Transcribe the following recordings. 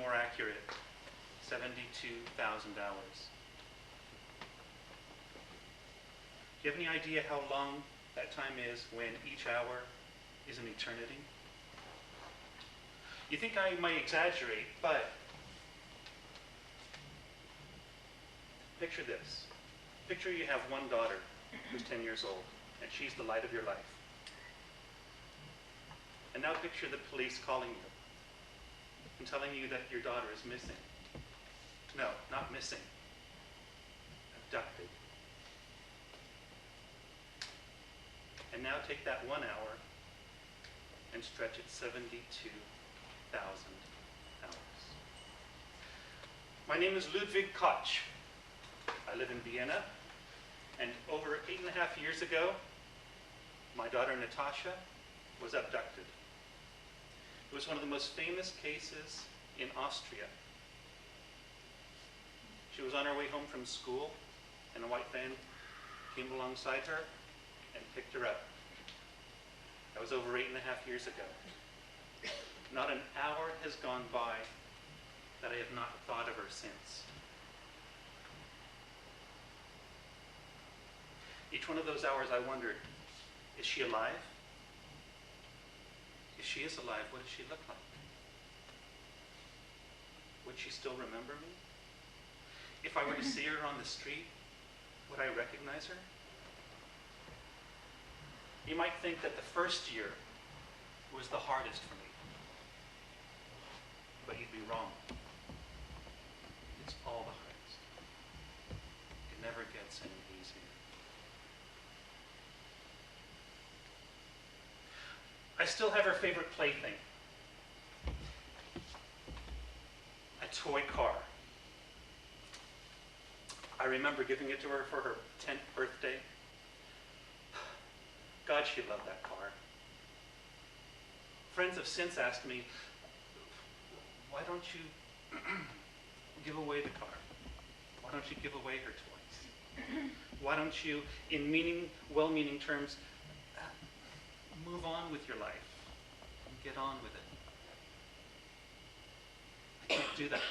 more accurate, $72,000. Do you have any idea how long that time is when each hour is an eternity? You think I might exaggerate, but picture this. Picture you have one daughter who's 10 years old, and she's the light of your life. And now picture the police calling you and telling you that your daughter is missing. No, not missing. Abducted. And now take that 1 hour and stretch it 72,000 hours. My name is Ludwig Koch. I live in Vienna, and over 8.5 years ago, my daughter Natasha was abducted. It was one of the most famous cases in Austria. She was on her way home from school, and a white van came alongside her and picked her up. That was over 8.5 years ago. Not an hour has gone by that I have not thought of her since. Each one of those hours I wondered, is she alive? If she is alive, what does she look like? Would she still remember me? If I were to see her on the street, would I recognize her? You might think that the first year was the hardest for me. But you'd be wrong. It's all the hardest. It never gets any easier. I still have her favorite plaything. A toy car. I remember giving it to her for her 10th birthday. God, she loved that car. Friends have since asked me, why don't you give away the car? Why don't you give away her toys? Why don't you, in well-meaning terms, move on with your life and get on with it? I can't do that.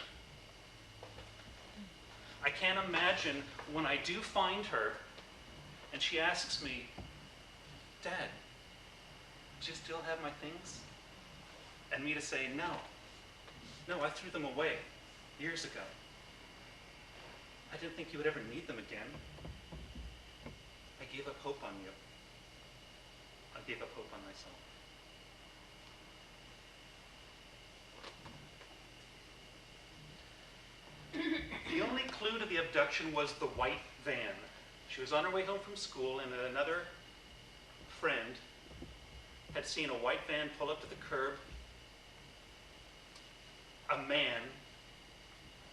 I can't imagine when I do find her and she asks me, Dad, do you still have my things? And me to say, no, I threw them away years ago. I didn't think you would ever need them again. I gave up hope on you. I gave up hope on myself. The only clue to the abduction was the white van. She was on her way home from school, and another friend had seen a white van pull up to the curb, a man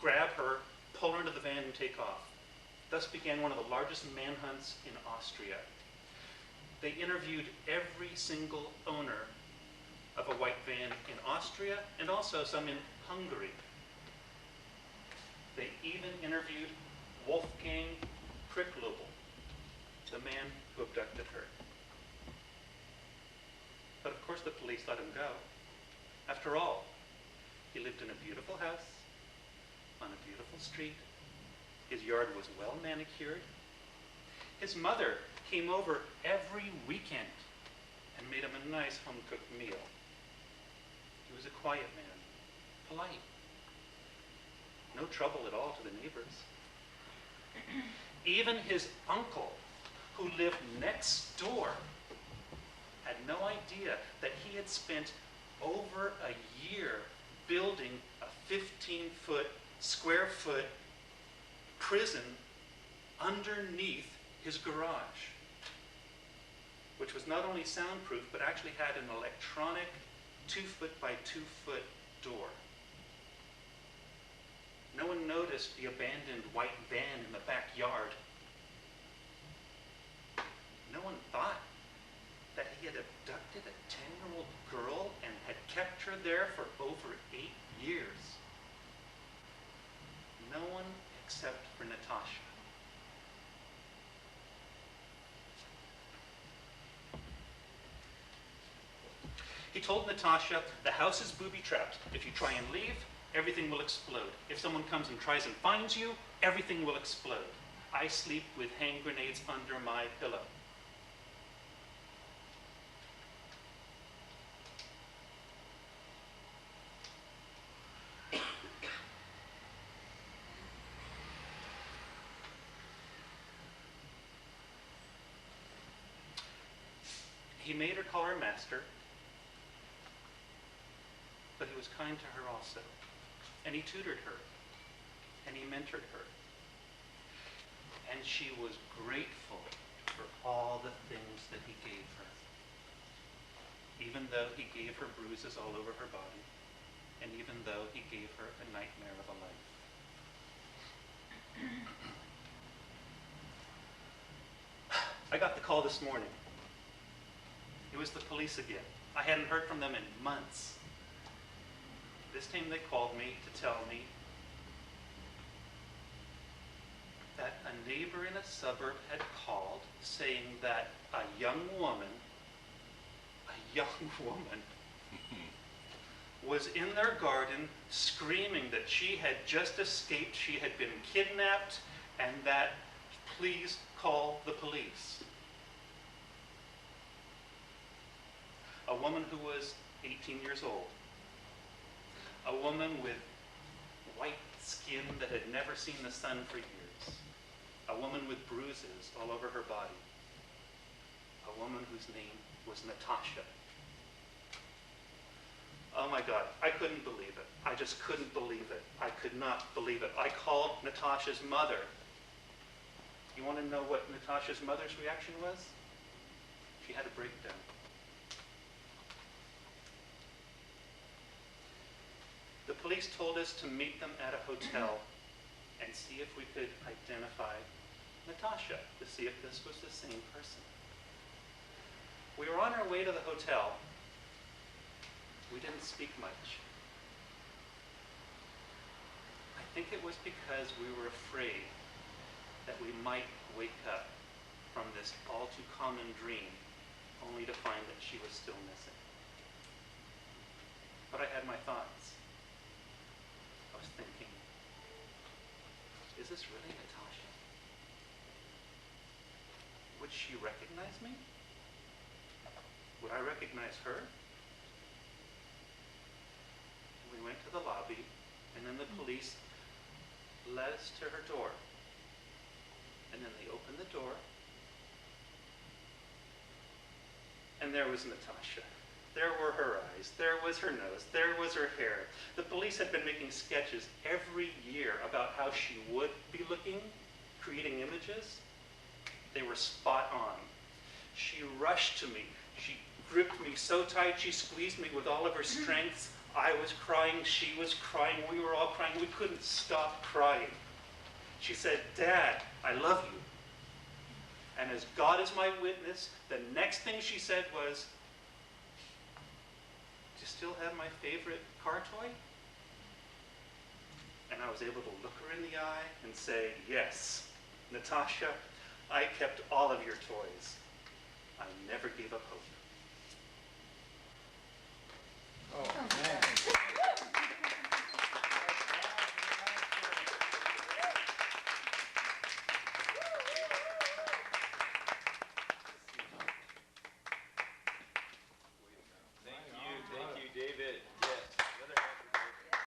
grab her, pull her into the van, and take off. Thus began one of the largest manhunts in Austria. They interviewed every single owner of a white van in Austria and also some in Hungary. They even interviewed Wolfgang Pricklobel, the man who abducted her. But of course the police let him go. After all, he lived in a beautiful house, on a beautiful street. His yard was well manicured. His mother came over every weekend and made him a nice home-cooked meal. He was a quiet man, polite. No trouble at all to the neighbors. Even his uncle, who lived next door, had no idea that he had spent over a year building a 15-foot, square-foot prison underneath his garage, which was not only soundproof, but actually had an electronic 2-foot by 2-foot door. No one noticed the abandoned white van in the backyard. No one thought that he had abducted a 10-year-old girl and had kept her there for over 8 years. No one except for Natasha. He told Natasha, the house is booby-trapped. If you try and leave, everything will explode. If someone comes and tries and finds you, everything will explode. I sleep with hand grenades under my pillow. He made her call her master, but he was kind to her also. And he tutored her, and he mentored her. And she was grateful for all the things that he gave her. Even though he gave her bruises all over her body, and even though he gave her a nightmare of a life. I got the call this morning. It was the police again. I hadn't heard from them in months. This time they called me to tell me that a neighbor in a suburb had called saying that a young woman was in their garden screaming that she had just escaped, she had been kidnapped, and that please call the police. A woman who was 18 years old. A woman with white skin that had never seen the sun for years. A woman with bruises all over her body. A woman whose name was Natasha. Oh my God, I couldn't believe it. I just couldn't believe it. I could not believe it. I called Natasha's mother. You want to know what Natasha's mother's reaction was? She had a breakdown. The police told us to meet them at a hotel and see if we could identify Natasha, to see if this was the same person. We were on our way to the hotel. We didn't speak much. I think it was because we were afraid that we might wake up from this all too common dream, only to find that she was still missing. But I had my thoughts. I was thinking, is this really Natasha? Would she recognize me? Would I recognize her? We went to the lobby, and then the police led us to her door. And then they opened the door, and there was Natasha. There were her eyes, there was her nose, there was her hair. The police had been making sketches every year about how she would be looking, creating images. They were spot on. She rushed to me. She gripped me so tight, she squeezed me with all of her strength. I was crying, she was crying, we were all crying. We couldn't stop crying. She said, "Dad, I love you." And as God is my witness, the next thing she said was, "Do you still have my favorite car toy?" And I was able to look her in the eye and say, "Yes, Natasha, I kept all of your toys. I never gave up hope." Oh, man.